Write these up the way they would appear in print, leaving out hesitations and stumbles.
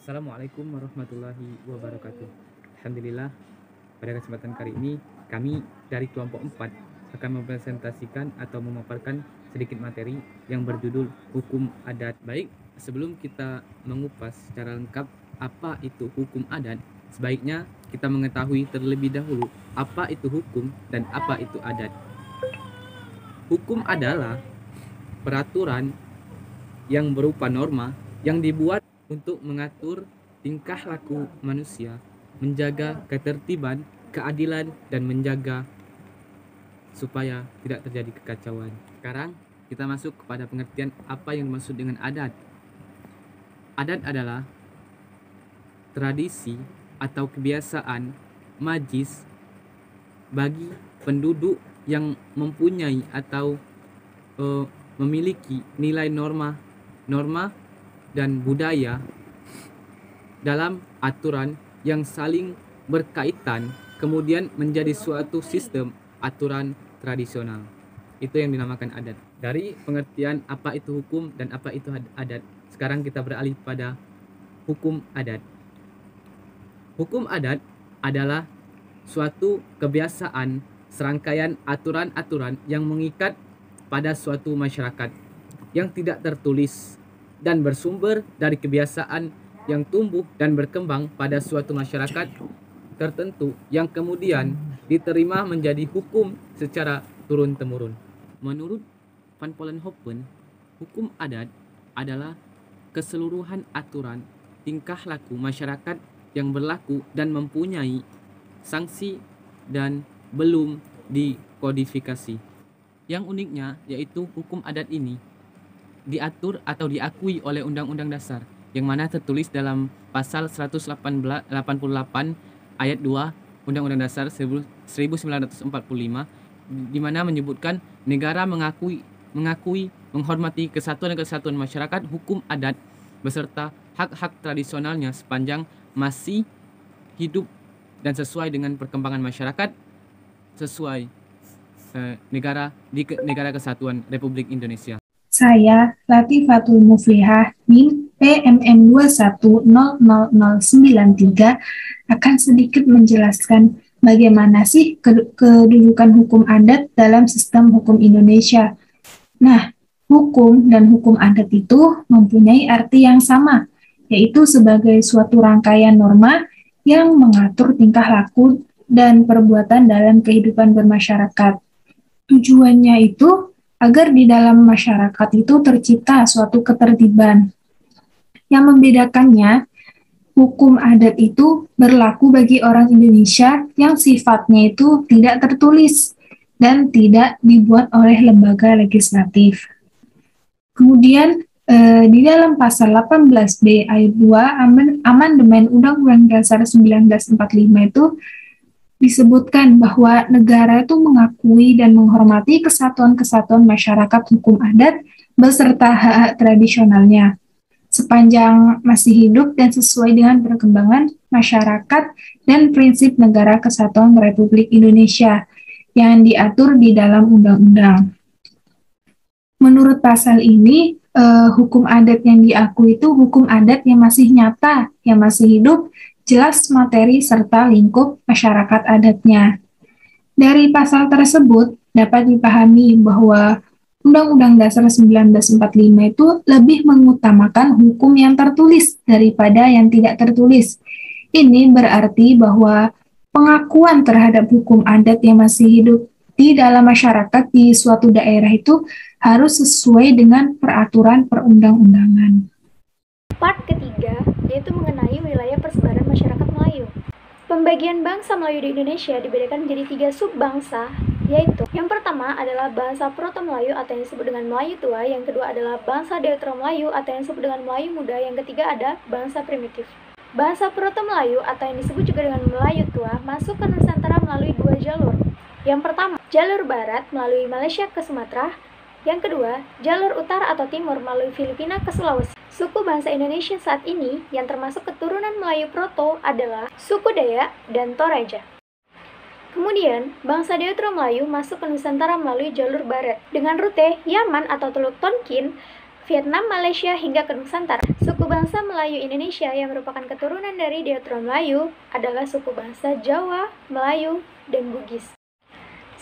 Assalamualaikum warahmatullahi wabarakatuh. Alhamdulillah, pada kesempatan kali ini kami dari kelompok 4 akan mempresentasikan atau memaparkan sedikit materi yang berjudul hukum adat. Baik, sebelum kita mengupas secara lengkap apa itu hukum adat, sebaiknya kita mengetahui terlebih dahulu apa itu hukum dan apa itu adat. Hukum adalah peraturan yang berupa norma yang dibuat untuk mengatur tingkah laku manusia, menjaga ketertiban, keadilan, dan menjaga supaya tidak terjadi kekacauan. Sekarang kita masuk kepada pengertian apa yang dimaksud dengan adat. Adat adalah tradisi atau kebiasaan majis bagi penduduk yang mempunyai atau memiliki nilai norma dan budaya dalam aturan yang saling berkaitan, kemudian menjadi suatu sistem aturan tradisional. Itu yang dinamakan adat. Dari pengertian apa itu hukum dan apa itu adat, sekarang kita beralih pada hukum adat. Hukum adat adalah suatu kebiasaan, serangkaian aturan-aturan yang mengikat pada suatu masyarakat yang tidak tertulis dan bersumber dari kebiasaan yang tumbuh dan berkembang pada suatu masyarakat tertentu yang kemudian diterima menjadi hukum secara turun-temurun. Menurut Van Vollenhoven, hukum adat adalah keseluruhan aturan tingkah laku masyarakat yang berlaku dan mempunyai sanksi dan belum dikodifikasi. Yang uniknya yaitu hukum adat ini diatur atau diakui oleh Undang-Undang Dasar yang mana tertulis dalam pasal 188 ayat 2 Undang-Undang Dasar 1945 di mana menyebutkan negara mengakui menghormati kesatuan masyarakat, hukum adat beserta hak-hak tradisionalnya sepanjang masih hidup dan sesuai dengan perkembangan masyarakat sesuai negara kesatuan Republik Indonesia. Saya, Latifatul Muflihah, NIM PMM21000093, akan sedikit menjelaskan bagaimana sih kedudukan hukum adat dalam sistem hukum Indonesia. Nah, hukum dan hukum adat itu mempunyai arti yang sama, yaitu sebagai suatu rangkaian norma yang mengatur tingkah laku dan perbuatan dalam kehidupan bermasyarakat. Tujuannya itu agar di dalam masyarakat itu tercipta suatu ketertiban. Yang membedakannya, hukum adat itu berlaku bagi orang Indonesia yang sifatnya itu tidak tertulis dan tidak dibuat oleh lembaga legislatif. Kemudian, di dalam pasal 18B ayat 2 amandemen Undang-Undang Dasar 1945 itu disebutkan bahwa negara itu mengakui dan menghormati kesatuan-kesatuan masyarakat hukum adat beserta hak-hak tradisionalnya sepanjang masih hidup dan sesuai dengan perkembangan masyarakat dan prinsip negara kesatuan Republik Indonesia yang diatur di dalam undang-undang. Menurut pasal ini, hukum adat yang diakui itu hukum adat yang masih nyata, yang masih hidup, jelas materi serta lingkup masyarakat adatnya. Dari pasal tersebut dapat dipahami bahwa Undang-Undang Dasar 1945 itu lebih mengutamakan hukum yang tertulis daripada yang tidak tertulis. Ini berarti bahwa pengakuan terhadap hukum adat yang masih hidup di dalam masyarakat di suatu daerah itu harus sesuai dengan peraturan perundang-undangan. Part ketiga yaitu mengenai wilayah persebaran masyarakat Melayu. Pembagian bangsa Melayu di Indonesia dibedakan menjadi 3 subbangsa, yaitu yang pertama adalah bangsa Proto-Melayu atau yang disebut dengan Melayu Tua, yang kedua adalah bangsa Deutero-Melayu atau yang disebut dengan Melayu Muda, yang ketiga ada bangsa Primitif. Bangsa Proto-Melayu atau yang disebut juga dengan Melayu Tua masuk ke Nusantara melalui 2 jalur. Yang pertama, jalur barat melalui Malaysia ke Sumatera. Yang kedua, jalur utara atau timur melalui Filipina ke Sulawesi. Suku bangsa Indonesia saat ini yang termasuk keturunan Melayu Proto adalah suku Dayak dan Toraja. Kemudian, bangsa Deutero-Melayu masuk ke Nusantara melalui jalur barat dengan rute Yaman atau Teluk Tonkin, Vietnam, Malaysia, hingga ke Nusantara. Suku bangsa Melayu Indonesia yang merupakan keturunan dari Deuteronomi Melayu adalah suku bangsa Jawa, Melayu, dan Bugis.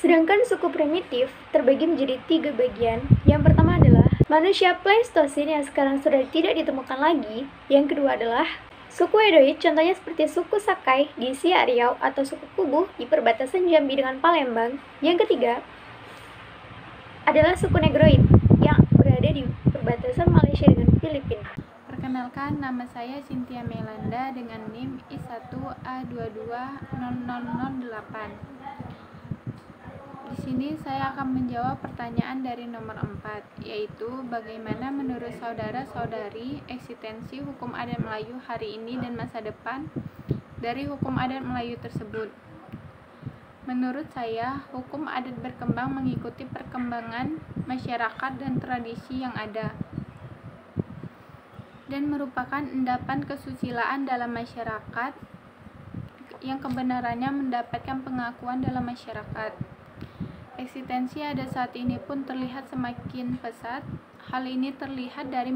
Sedangkan suku primitif terbagi menjadi 3 bagian. Yang pertama adalah manusia Pleistosen yang sekarang sudah tidak ditemukan lagi. Yang kedua adalah suku Edoid, contohnya seperti suku Sakai di Siak Riau atau suku Kubuh di perbatasan Jambi dengan Palembang. Yang ketiga adalah suku Negroid yang berada di perbatasan Malaysia dengan Filipina. Perkenalkan, nama saya Cynthia Melanda dengan NIM I1A220008. Di sini saya akan menjawab pertanyaan dari nomor 4, yaitu bagaimana menurut saudara-saudari eksistensi hukum adat Melayu hari ini dan masa depan dari hukum adat Melayu tersebut. Menurut saya, hukum adat berkembang mengikuti perkembangan masyarakat dan tradisi yang ada, dan merupakan endapan kesusilaan dalam masyarakat yang kebenarannya mendapatkan pengakuan dalam masyarakat. Eksistensi adat saat ini pun terlihat semakin pesat. Hal ini terlihat dari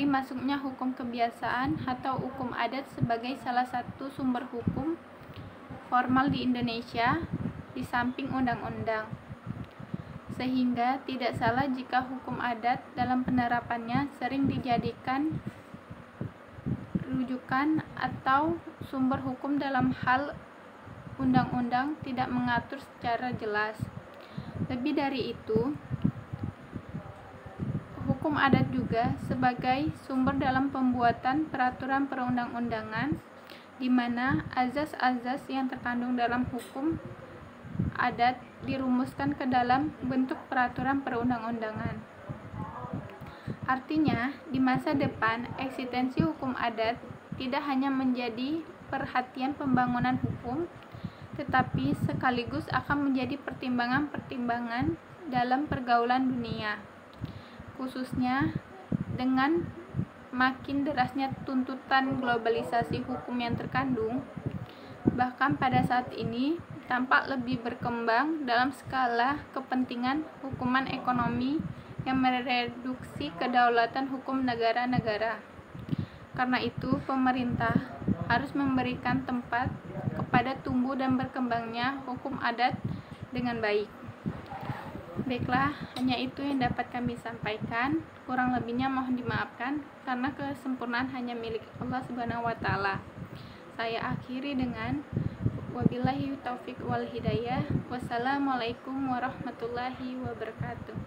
masuknya hukum kebiasaan atau hukum adat sebagai salah satu sumber hukum formal di Indonesia di samping undang-undang. Sehingga tidak salah jika hukum adat dalam penerapannya sering dijadikan rujukan atau sumber hukum dalam hal undang-undang tidak mengatur secara jelas. Lebih dari itu, hukum adat juga sebagai sumber dalam pembuatan peraturan perundang-undangan, di mana azas-azas yang terkandung dalam hukum adat dirumuskan ke dalam bentuk peraturan perundang-undangan. Artinya, di masa depan, eksistensi hukum adat tidak hanya menjadi perhatian pembangunan hukum, tetapi sekaligus akan menjadi pertimbangan-pertimbangan dalam pergaulan dunia, khususnya dengan makin derasnya tuntutan globalisasi hukum yang terkandung, bahkan pada saat ini tampak lebih berkembang dalam skala kepentingan hukuman ekonomi yang mereduksi kedaulatan hukum negara-negara. Karena itu, pemerintah harus memberikan tempat kepada tumbuh dan berkembangnya hukum adat dengan baik. Baiklah, hanya itu yang dapat kami sampaikan. Kurang lebihnya mohon dimaafkan karena kesempurnaan hanya milik Allah Subhanahu wa taala. Saya akhiri dengan wabillahi taufik wal hidayah. Wassalamualaikum warahmatullahi wabarakatuh.